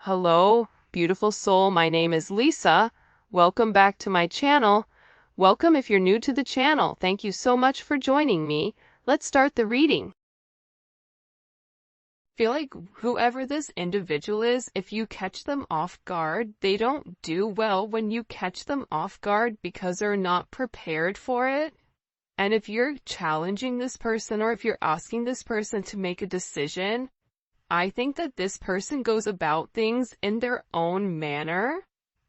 Hello, beautiful soul. My name is Lisa. Welcome back to my channel. Welcome if you're new to the channel. Thank you so much for joining me. Let's start the reading. Feel like whoever this individual is, if you catch them off guard, they don't do well when you catch them off guard because they're not prepared for it. And if you're challenging this person or if you're asking this person to make a decision, I think that this person goes about things in their own manner,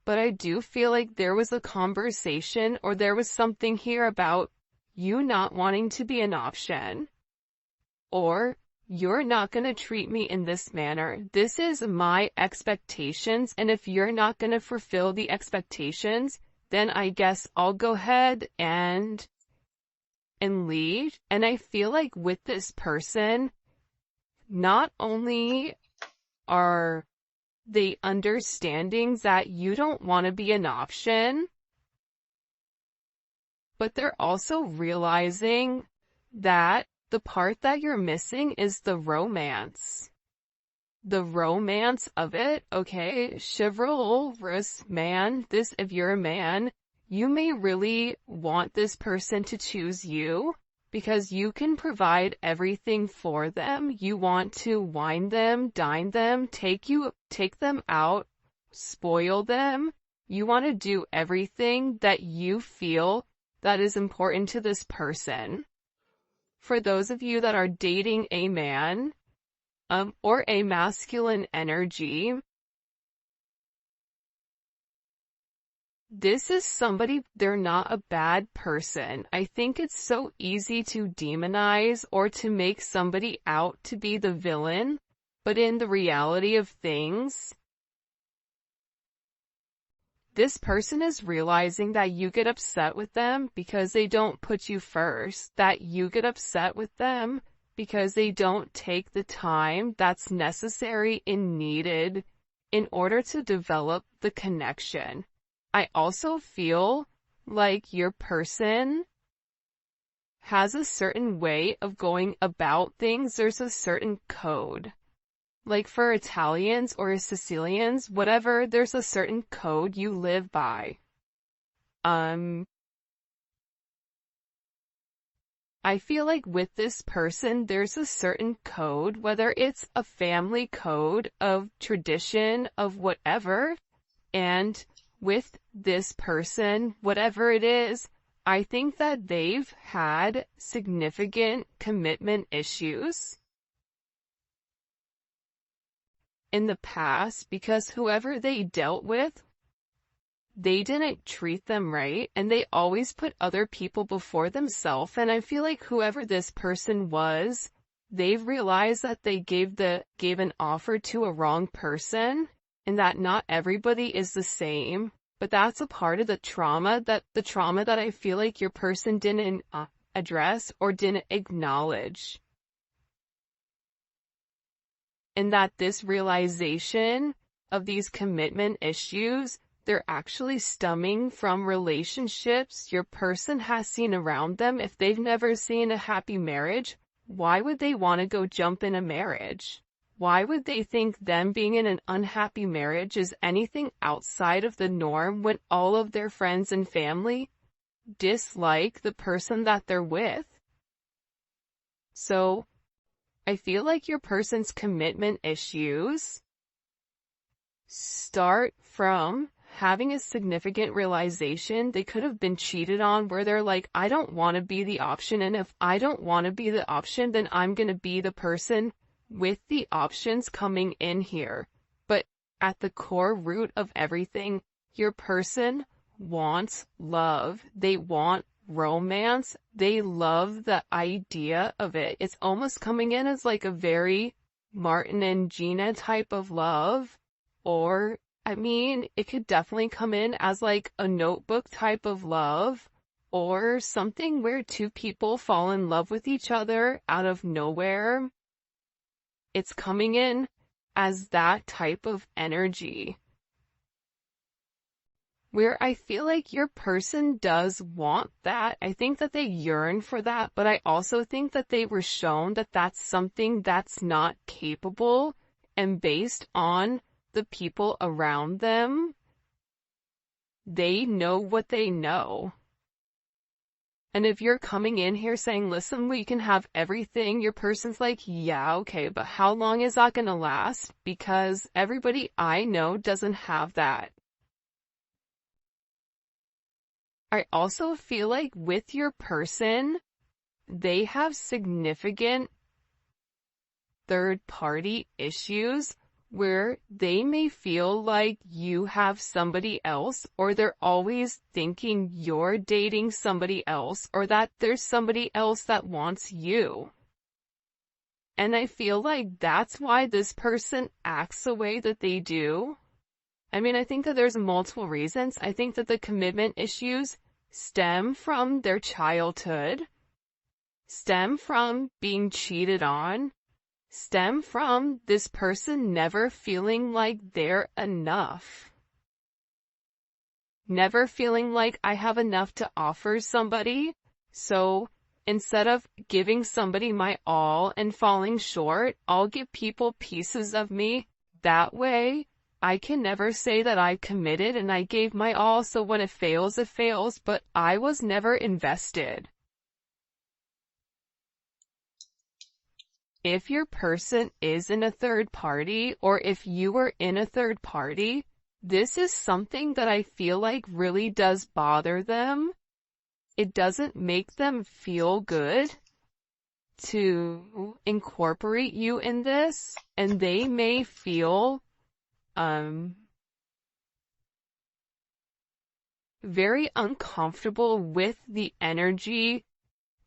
but I do feel like there was a conversation or there was something here about you not wanting to be an option, or you're not going to treat me in this manner. This is my expectations, and if you're not going to fulfill the expectations, then I guess I'll go ahead and leave. And I feel like with this person, not only are they understanding that you don't want to be an option, but they're also realizing that the part that you're missing is the romance. The romance of it, okay? Chivalrous man, if you're a man, you may really want this person to choose you, because you can provide everything for them. You want to wine them, dine them, take them out, spoil them. You want to do everything that you feel that is important to this person. For those of you that are dating a man, or a masculine energy, this is somebody, they're not a bad person. I think it's so easy to demonize or to make somebody out to be the villain, but in the reality of things, this person is realizing that you get upset with them because they don't put you first, that you get upset with them because they don't take the time that's necessary and needed in order to develop the connection. I also feel like your person has a certain way of going about things. There's a certain code. Like for Italians or Sicilians, whatever, there's a certain code you live by. I feel like with this person, there's a certain code, whether it's a family code of tradition, of whatever, and with this person, whatever it is, I think that they've had significant commitment issues in the past because whoever they dealt with, they didn't treat them right, and they always put other people before themselves. And I feel like whoever this person was, they've realized that they gave an offer to a wrong person, and that not everybody is the same, but that's a part of the trauma that I feel like your person didn't address or didn't acknowledge. And that this realization of these commitment issues, they're actually stemming from relationships your person has seen around them. If they've never seen a happy marriage, why would they want to go jump in a marriage? Why would they think them being in an unhappy marriage is anything outside of the norm when all of their friends and family dislike the person that they're with? So, I feel like your person's commitment issues start from having a significant realization they could have been cheated on, where they're like, I don't want to be the option, and if I don't want to be the option, then I'm going to be the person with the options coming in here. But at the core root of everything, your person wants love. They want romance. They love the idea of it. It's almost coming in as like a very Martin and Gina type of love, or I mean, it could definitely come in as like a Notebook type of love, or something where two people fall in love with each other out of nowhere. It's coming in as that type of energy, where I feel like your person does want that. I think that they yearn for that, but I also think that they were shown that that's something that's not capable, and based on the people around them, they know what they know. And if you're coming in here saying, listen, we can have everything, your person's like, yeah, okay, but how long is that gonna last? Because everybody I know doesn't have that. I also feel like with your person, they have significant third-party issues where they may feel like you have somebody else, or they're always thinking you're dating somebody else, or that there's somebody else that wants you. And I feel like that's why this person acts the way that they do. I mean, I think that there's multiple reasons. I think that the commitment issues stem from their childhood, stem from being cheated on, stem from this person never feeling like they're enough. Never feeling like I have enough to offer somebody, so instead of giving somebody my all and falling short, I'll give people pieces of me. That way, I can never say that I committed and I gave my all, so when it fails, but I was never invested. If your person is in a third party, or if you were in a third party, this is something that I feel like really does bother them. It doesn't make them feel good to incorporate you in this, and they may feel very uncomfortable with the energy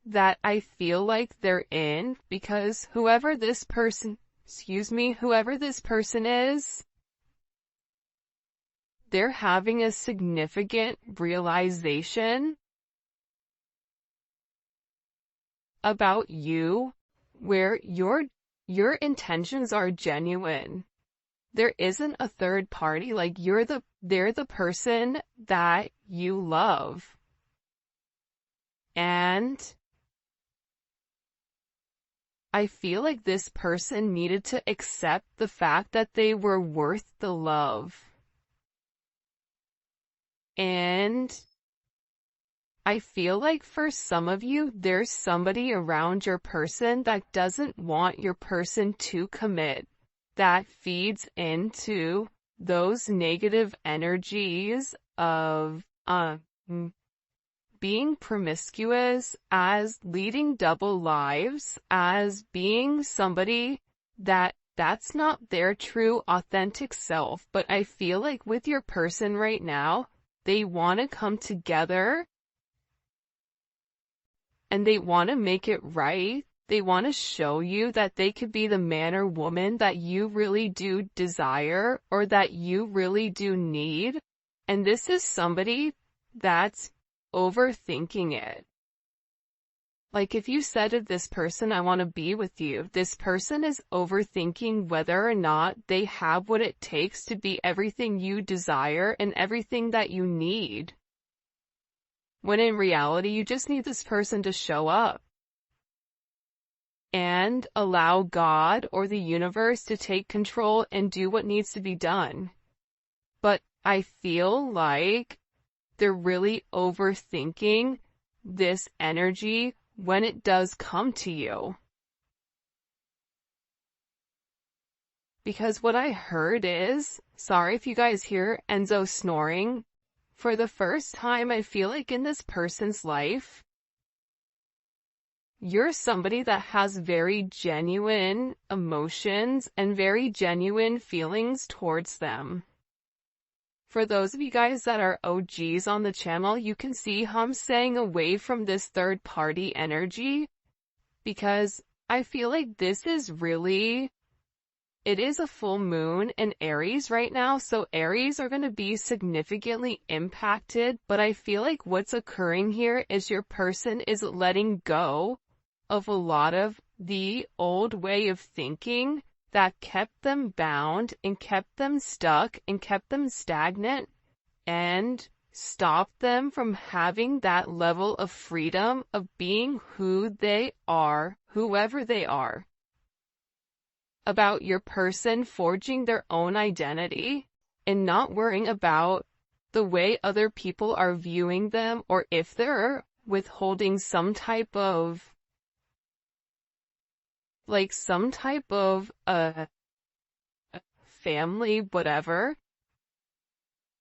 that I feel like they're in, because whoever this person is, they're having a significant realization about you where your intentions are genuine. There isn't a third party, like they're the person that you love. And I feel like this person needed to accept the fact that they were worth the love. And I feel like for some of you, there's somebody around your person that doesn't want your person to commit, that feeds into those negative energies of being promiscuous, as leading double lives, as being somebody that's not their true authentic self. But I feel like with your person right now, they want to come together and they want to make it right. They want to show you that they could be the man or woman that you really do desire, or that you really do need. And this is somebody that's overthinking it. Like if you said to this person, I want to be with you, this person is overthinking whether or not they have what it takes to be everything you desire and everything that you need. When in reality, you just need this person to show up and allow God or the universe to take control and do what needs to be done. But I feel like they're really overthinking this energy when it does come to you. Because what I heard is, sorry if you guys hear Enzo snoring, for the first time I feel like in this person's life, you're somebody that has very genuine emotions and very genuine feelings towards them. For those of you guys that are OGs on the channel, you can see how I'm staying away from this third party energy, because I feel like this is really, it is a full moon in Aries right now, so Aries are going to be significantly impacted, but I feel like what's occurring here is your person is letting go of a lot of the old way of thinking that kept them bound and kept them stuck and kept them stagnant and stopped them from having that level of freedom of being who they are, whoever they are. about your person forging their own identity and not worrying about the way other people are viewing them, or if they're withholding some type of family, whatever.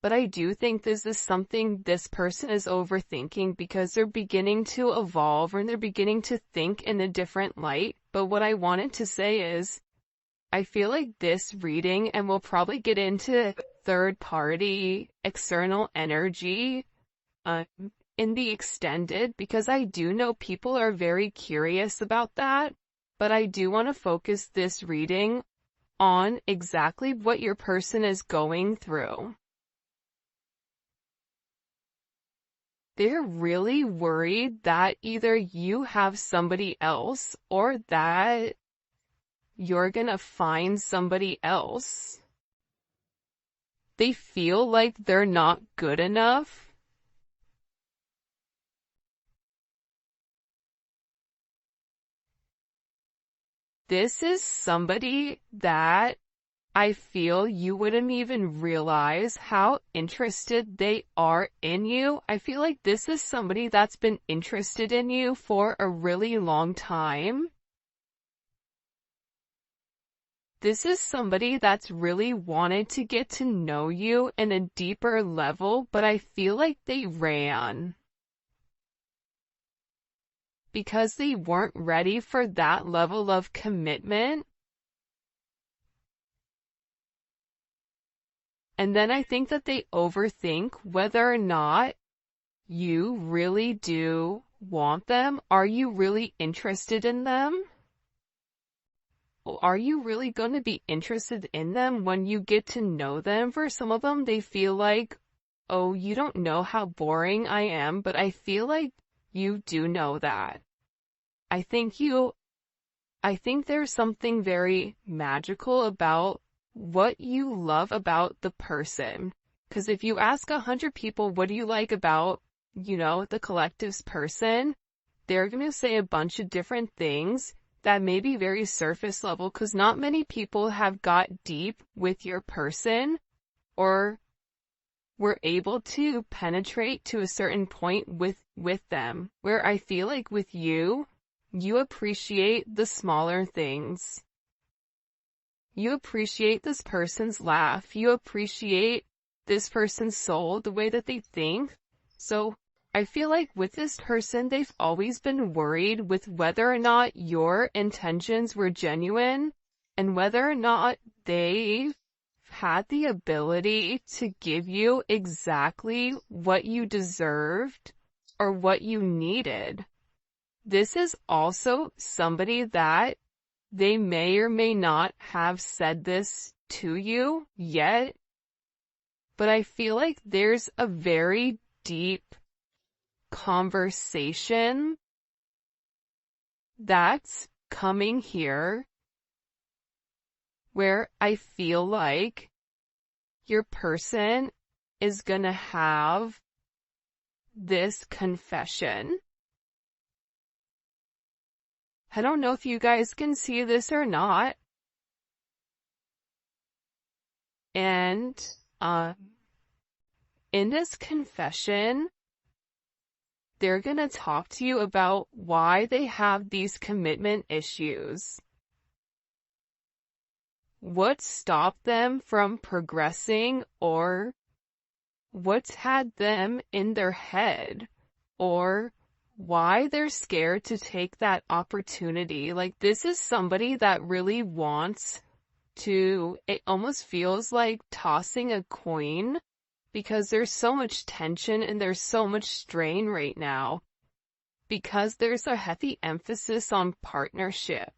But I do think this is something this person is overthinking because they're beginning to evolve and they're beginning to think in a different light. But what I wanted to say is, I feel like this reading, and we'll probably get into third party, external energy, in the extended, because I do know people are very curious about that. But I do want to focus this reading on exactly what your person is going through. They're really worried that either you have somebody else or that you're gonna find somebody else. They feel like they're not good enough. This is somebody that I feel you wouldn't even realize how interested they are in you. I feel like this is somebody that's been interested in you for a really long time. This is somebody that's really wanted to get to know you in a deeper level, but I feel like they ran because they weren't ready for that level of commitment. And then I think that they overthink whether or not you really do want them. Are you really interested in them? Are you really going to be interested in them when you get to know them? For some of them, they feel like, oh, you don't know how boring I am, but I feel like you do know that. I think there's something very magical about what you love about the person. Because if you ask 100 people, what do you like about, the collective's person, they're going to say a bunch of different things that may be very surface level, because not many people have got deep with your person or were able to penetrate to a certain point with them. Where I feel like with you, you appreciate the smaller things. You appreciate this person's laugh. You appreciate this person's soul, the way that they think. So I feel like with this person, they've always been worried with whether or not your intentions were genuine and whether or not they've had the ability to give you exactly what you deserved or what you needed. This is also somebody that they may or may not have said this to you yet, but I feel like there's a very deep conversation that's coming here where I feel like your person is gonna have this confession. I don't know if you guys can see this or not. And, in this confession, they're gonna talk to you about why they have these commitment issues. What stopped them from progressing, or what's had them in their head, or why they're scared to take that opportunity. Like, this is somebody that really wants to, it almost feels like tossing a coin because there's so much tension and there's so much strain right now because there's a heavy emphasis on partnership.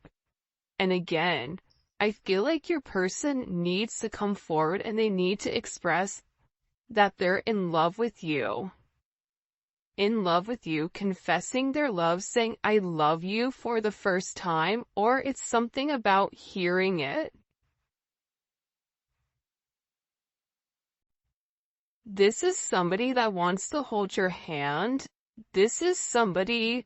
And again, I feel like your person needs to come forward and they need to express that they're in love with you. In love with you, confessing their love, saying, I love you for the first time, or it's something about hearing it. This is somebody that wants to hold your hand. This is somebody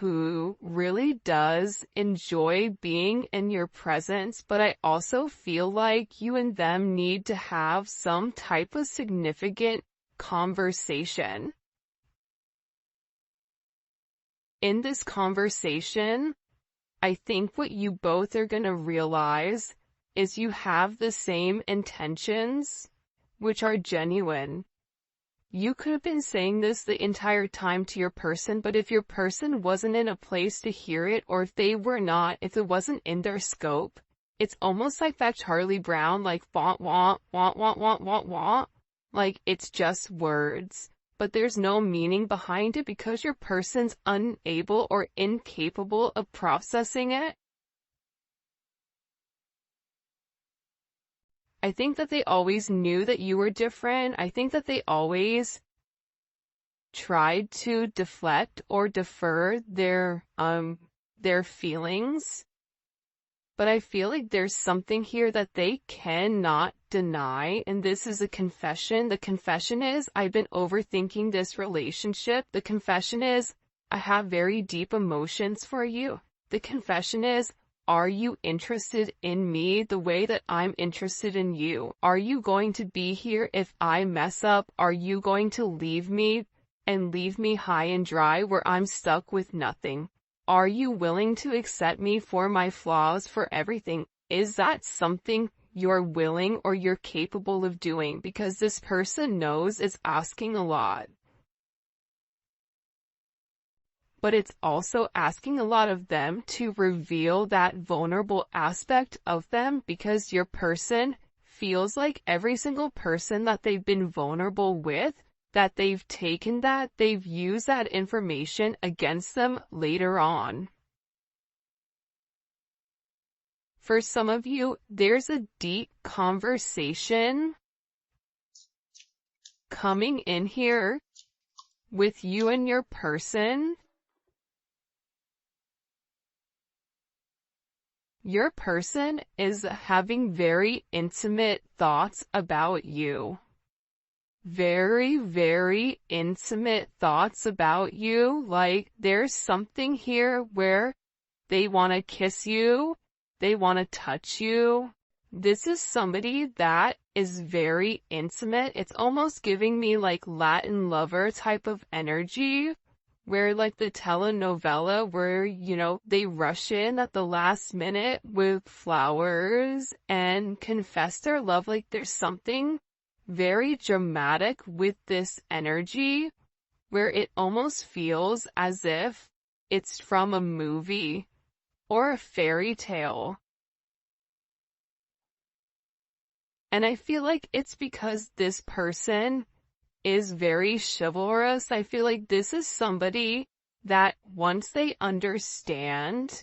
who really does enjoy being in your presence, but I also feel like you and them need to have some type of significant conversation. In this conversation, I think what you both are going to realize is you have the same intentions, which are genuine. You could have been saying this the entire time to your person, but if your person wasn't in a place to hear it, or if it wasn't in their scope, it's almost like that Charlie Brown, like, want, like, it's just words. But there's no meaning behind it because your person's unable or incapable of processing it. I think that they always knew that you were different. I think that they always tried to deflect or defer their feelings. But I feel like there's something here that they cannot deny, and this is a confession. The confession is, I've been overthinking this relationship. The confession is, I have very deep emotions for you. The confession is, are you interested in me the way that I'm interested in you? Are you going to be here if I mess up? Are you going to leave me and leave me high and dry where I'm stuck with nothing? Are you willing to accept me for my flaws, for everything? Is that something you're willing or you're capable of doing? Because this person knows it's asking a lot. But it's also asking a lot of them to reveal that vulnerable aspect of them, because your person feels like every single person that they've been vulnerable with, that they've used that information against them later on. For some of you, there's a deep conversation coming in here with you and your person. Your person is having very intimate thoughts about you. Very, very intimate thoughts about you. Like, there's something here where they want to kiss you, they want to touch you. This is somebody that is very intimate. It's almost giving me like Latin lover type of energy, where like the telenovela where, they rush in at the last minute with flowers and confess their love. Like, there's something very dramatic with this energy where it almost feels as if it's from a movie or a fairy tale. And I feel like it's because this person is very chivalrous. I feel like this is somebody that once they understand,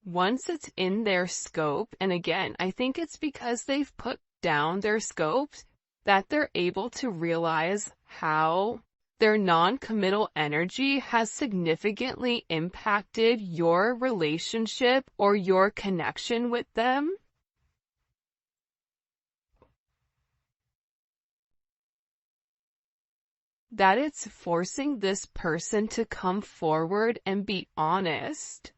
once it's in their scope, and again, I think it's because they've put down their scopes, that they're able to realize how their non-committal energy has significantly impacted your relationship or your connection with them. That it's forcing this person to come forward and be honest.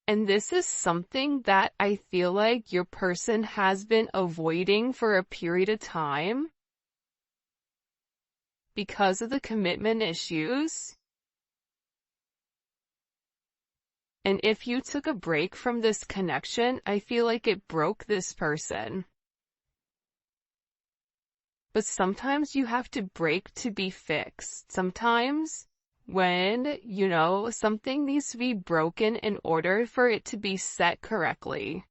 And this is something that I feel like your person has been avoiding for a period of time because of the commitment issues. And if you took a break from this connection, I feel like it broke this person. But sometimes you have to break to be fixed. Sometimes when, something needs to be broken in order for it to be set correctly.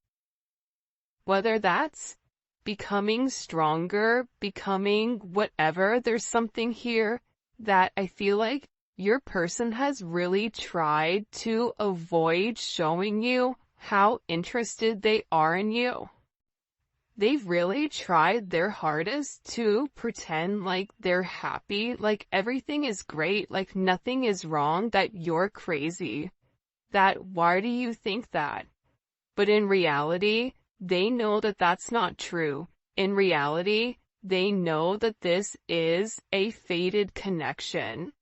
Whether that's becoming stronger, becoming whatever, there's something here that I feel like your person has really tried to avoid showing you how interested they are in you. They've really tried their hardest to pretend like they're happy, like everything is great, like nothing is wrong, that you're crazy. That why do you think that? But in reality, they know that that's not true. In reality, they know that this is a fated connection.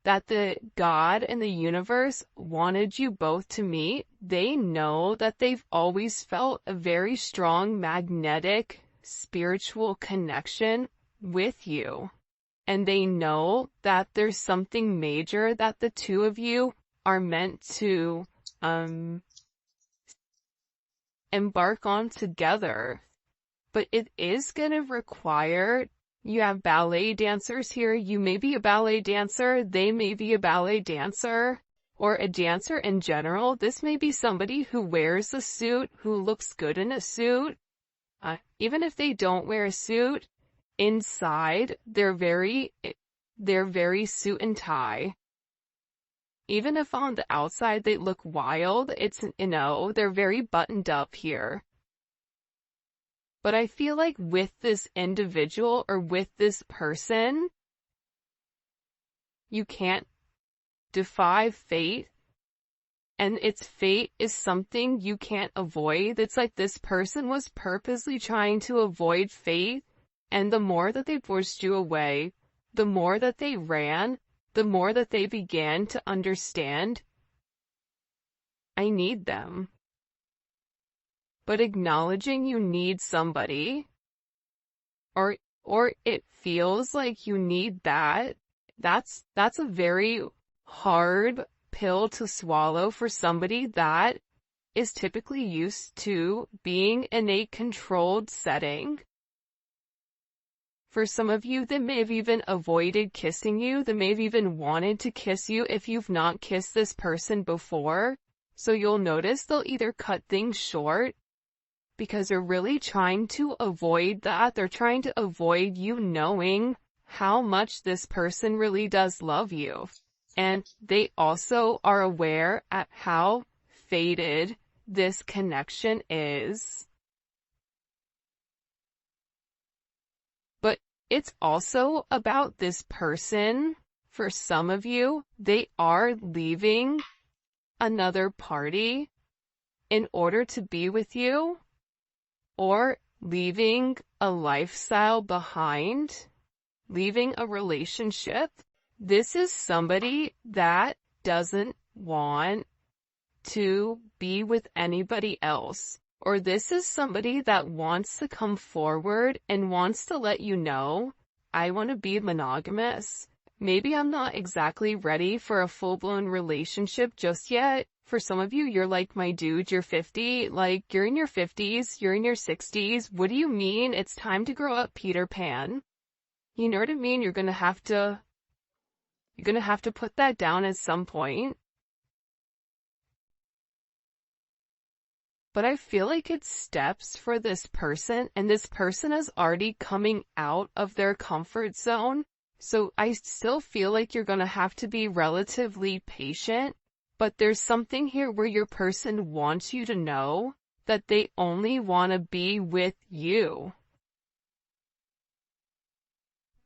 that the God and the universe wanted you both to meet. They know that they've always felt a very strong magnetic spiritual connection with you. And they know that there's something major that the two of you are meant to embark on together. But it is going to require, you have ballet dancers here, you may be a ballet dancer, they may be a ballet dancer, or a dancer in general. This may be somebody who wears a suit, who looks good in a suit. Even if they don't wear a suit, inside, they're very suit and tie. Even if on the outside they look wild, they're very buttoned up here. But I feel like with this individual or with this person, you can't defy fate. And its fate is something you can't avoid. It's like this person was purposely trying to avoid fate. And the more that they pushed you away, the more that they ran, the more that they began to understand, I need them. But acknowledging you need somebody, or it feels like you need that's a very hard pill to swallow for somebody that is typically used to being in a controlled setting. For some of you, they may have even avoided kissing you. They may have even wanted to kiss you if you've not kissed this person before. So you'll notice they'll either cut things short because they're really trying to avoid that. They're trying to avoid you knowing how much this person really does love you. And they also are aware at how faded this connection is. But it's also about this person. For some of you, they are leaving another party in order to be with you, or leaving a lifestyle behind, leaving a relationship. This is somebody that doesn't want to be with anybody else. Or this is somebody that wants to come forward and wants to let you know, I want to be monogamous. Maybe I'm not exactly ready for a full-blown relationship just yet. For some of you, you're like, my dude, you're 50, like, you're in your 50s, you're in your 60s. What do you mean it's time to grow up, Peter Pan? You know what I mean? You're gonna have to put that down at some point. But I feel like it's steps for this person, and this person is already coming out of their comfort zone. So I still feel like you're gonna have to be relatively patient, but there's something here where your person wants you to know that they only want to be with you.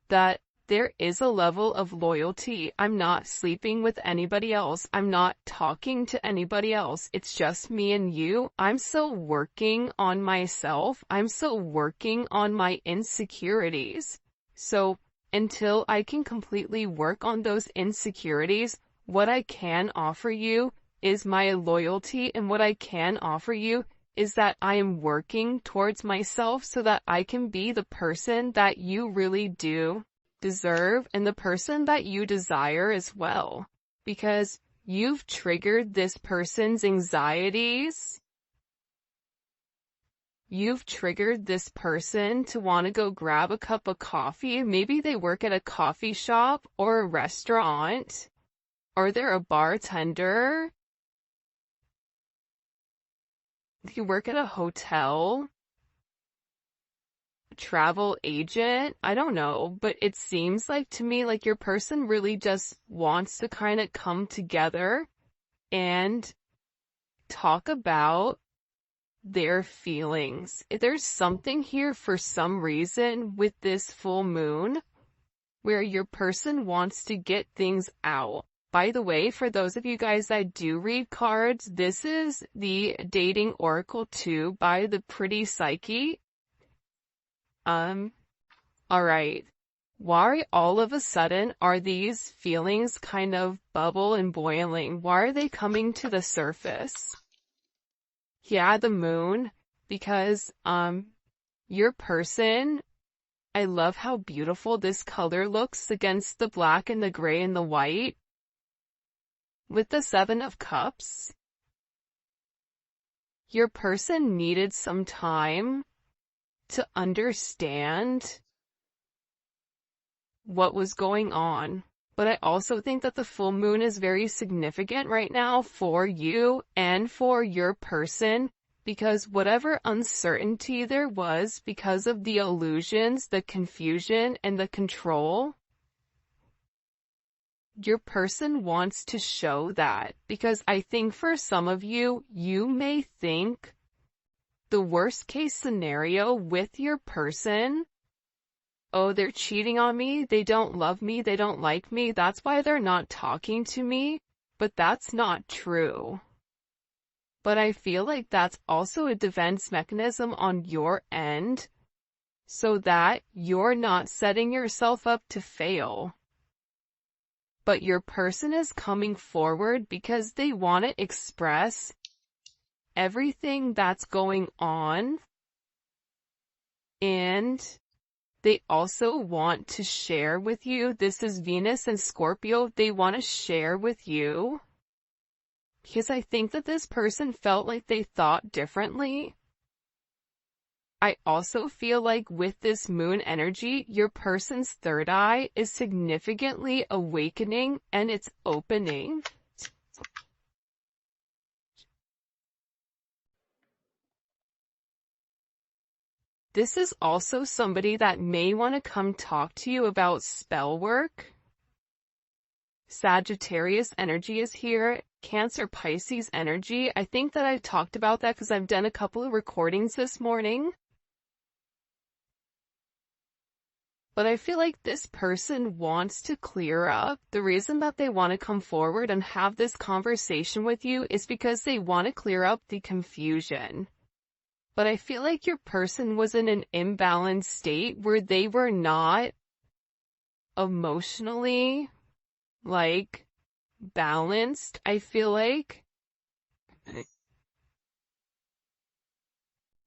That there is a level of loyalty. I'm not sleeping with anybody else. I'm not talking to anybody else. It's just me and you. I'm still working on myself. I'm still working on my insecurities. So until I can completely work on those insecurities, what I can offer you is my loyalty, and what I can offer you is that I am working towards myself so that I can be the person that you really do deserve and the person that you desire as well. Because you've triggered this person's anxieties. You've triggered this person to want to go grab a cup of coffee. Maybe they work at a coffee shop or a restaurant, or they're a bartender. You work at a hotel, travel agent, I don't know, but it seems like to me like your person really just wants to kind of come together and talk about their feelings. There's something here for some reason with this full moon where your person wants to get things out. By the way, for those of you guys that do read cards, this is the Dating Oracle 2 by the Pretty Psyche. Alright. Why all of a sudden are these feelings kind of bubble and boiling? Why are they coming to the surface? Yeah, the moon, because, your person, I love how beautiful this color looks against the black and the gray and the white. With the Seven of Cups, your person needed some time to understand what was going on. But I also think that the full moon is very significant right now for you and for your person, because whatever uncertainty there was because of the illusions, the confusion, and the control, your person wants to show that. Because I think for some of you, you may think the worst case scenario with your person, oh, they're cheating on me, they don't love me, they don't like me, that's why they're not talking to me. But that's not true. But I feel like that's also a defense mechanism on your end, so that you're not setting yourself up to fail. But your person is coming forward because they want to express everything that's going on, and they also want to share with you. This is Venus and Scorpio. They want to share with you because I think that this person felt like they thought differently. I also feel like with this moon energy, your person's third eye is significantly awakening and it's opening. This is also somebody that may want to come talk to you about spell work. Sagittarius energy is here. Cancer, Pisces energy. I think that I've talked about that because I've done a couple of recordings this morning. But I feel like this person wants to clear up. The reason that they want to come forward and have this conversation with you is because they want to clear up the confusion. But I feel like your person was in an imbalanced state where they were not emotionally, balanced. I feel like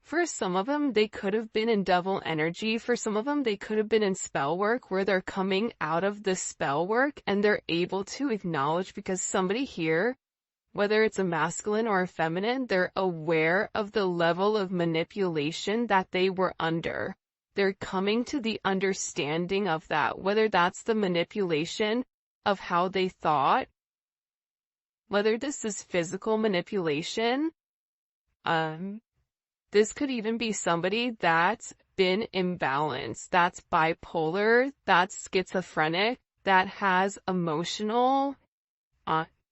for some of them, they could have been in double energy. For some of them, they could have been in spell work where they're coming out of the spell work and they're able to acknowledge, because somebody here, whether it's a masculine or a feminine, they're aware of the level of manipulation that they were under. They're coming to the understanding of that, whether that's the manipulation of how they thought, whether this is physical manipulation. This could even be somebody that's been imbalanced, that's bipolar, that's schizophrenic, that has emotional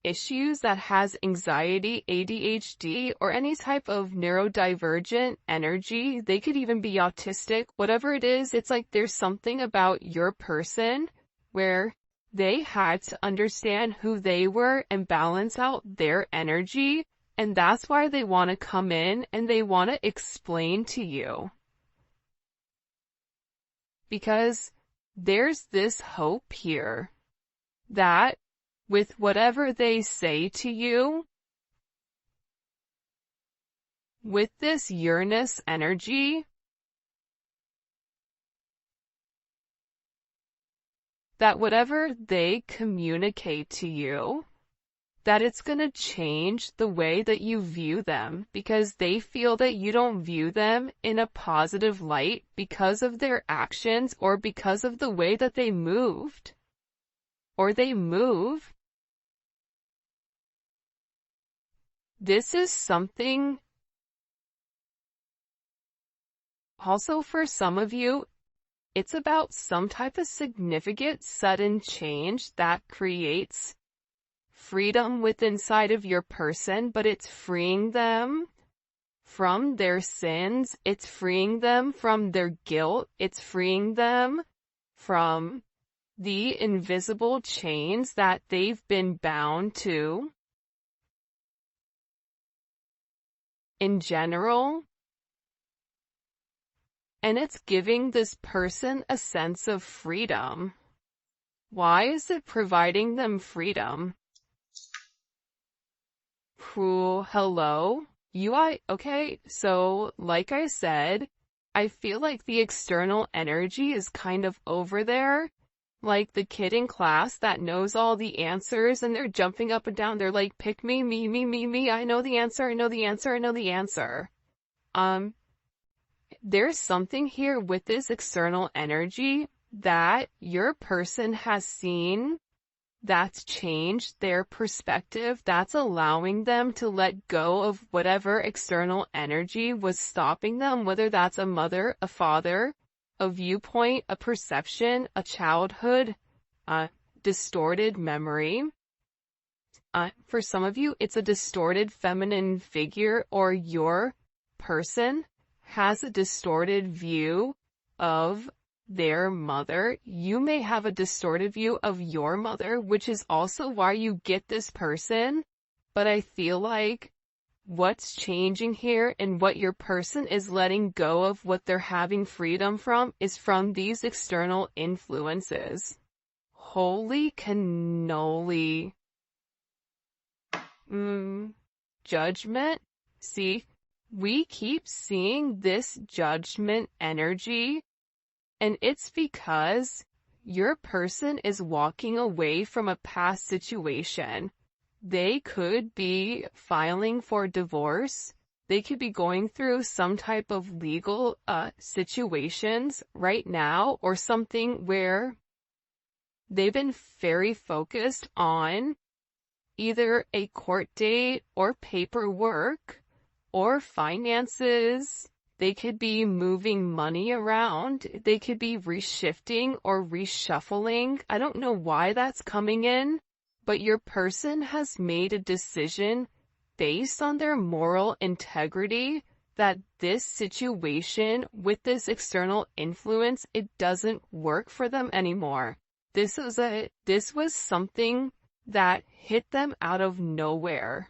issues, that has anxiety, ADHD, or any type of neurodivergent energy. They could even be autistic. Whatever it is, it's like there's something about your person where they had to understand who they were and balance out their energy, and that's why they want to come in and they want to explain to you. Because there's this hope here that with whatever they say to you, with this Uranus energy, that whatever they communicate to you, that it's going to change the way that you view them, because they feel that you don't view them in a positive light because of their actions or because of the way that they moved or they move. This is something also for some of you, it's about some type of significant sudden change that creates freedom within inside of your person, but it's freeing them from their sins, it's freeing them from their guilt, it's freeing them from the invisible chains that they've been bound to. In general, and it's giving this person a sense of freedom. Why is it providing them freedom? Hello? Okay, so like I said, I feel like the external energy is kind of over there, like the kid in class that knows all the answers and they're jumping up and down. They're like, pick me, me, I know the answer, I know the answer, I know the answer. There's something here with this external energy that your person has seen that's changed their perspective, that's allowing them to let go of whatever external energy was stopping them, whether that's a mother, a father, a viewpoint, a perception, a childhood, a distorted memory. For some of you, it's a distorted feminine figure, or your person has a distorted view of their mother. You may have a distorted view of your mother, which is also why you get this person. But I feel like what's changing here and what your person is letting go of, what they're having freedom from, is from these external influences. Holy cannoli. Judgment. See, we keep seeing this judgment energy, and it's because your person is walking away from a past situation. They could be filing for divorce. They could be going through some type of legal situations right now, or something where they've been very focused on either a court date or paperwork or finances. They could be moving money around. They could be reshifting or reshuffling. I don't know why that's coming in, but your person has made a decision based on their moral integrity that this situation with this external influence, it doesn't work for them anymore. This was something that hit them out of nowhere.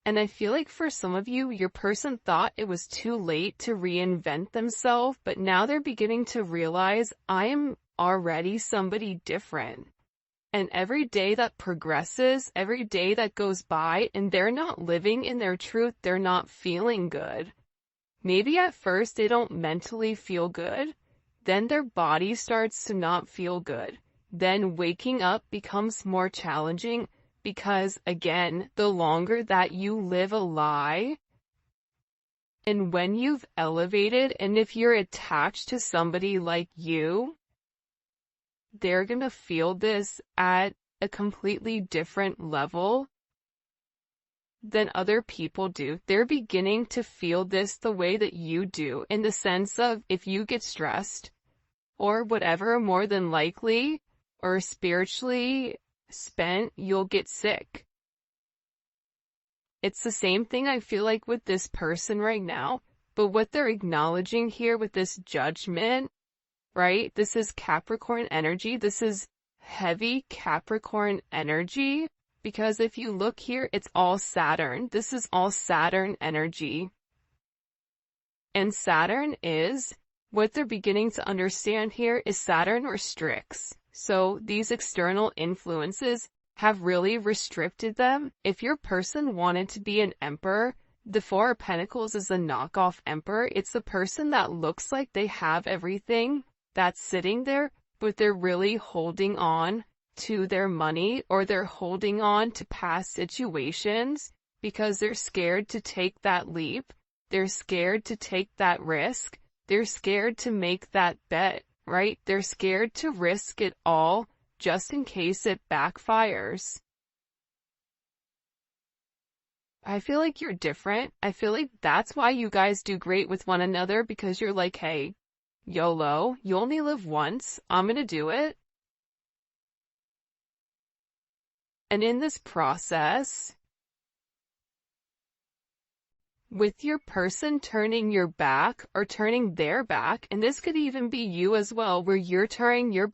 And I feel like for some of you, your person thought it was too late to reinvent themselves, but now they're beginning to realize, I am already somebody different. And every day that progresses, every day that goes by, and they're not living in their truth, they're not feeling good. Maybe at first they don't mentally feel good, then their body starts to not feel good. Then waking up becomes more challenging, because again, the longer that you live a lie, and when you've elevated, and if you're attached to somebody like you, they're gonna feel this at a completely different level than other people do. They're beginning to feel this the way that you do, in the sense of, if you get stressed or whatever, more than likely, or spiritually spent, you'll get sick. It's the same thing I feel like with this person right now, but what they're acknowledging here with this judgment, right? This is Capricorn energy. This is heavy Capricorn energy, because if you look here, it's all Saturn. This is all Saturn energy. And Saturn is, what they're beginning to understand here is Saturn restricts. So these external influences have really restricted them. If your person wanted to be an emperor, the Four of Pentacles is a knockoff emperor. It's the person that looks like they have everything that's sitting there, but they're really holding on to their money, or they're holding on to past situations because they're scared to take that leap. They're scared to take that risk. They're scared to make that bet. Right? They're scared to risk it all just in case it backfires. I feel like you're different. I feel like that's why you guys do great with one another, because you're like, hey, YOLO, you only live once. I'm gonna do it. And in this process, with your person turning your back or turning their back, and this could even be you as well, where you're turning your back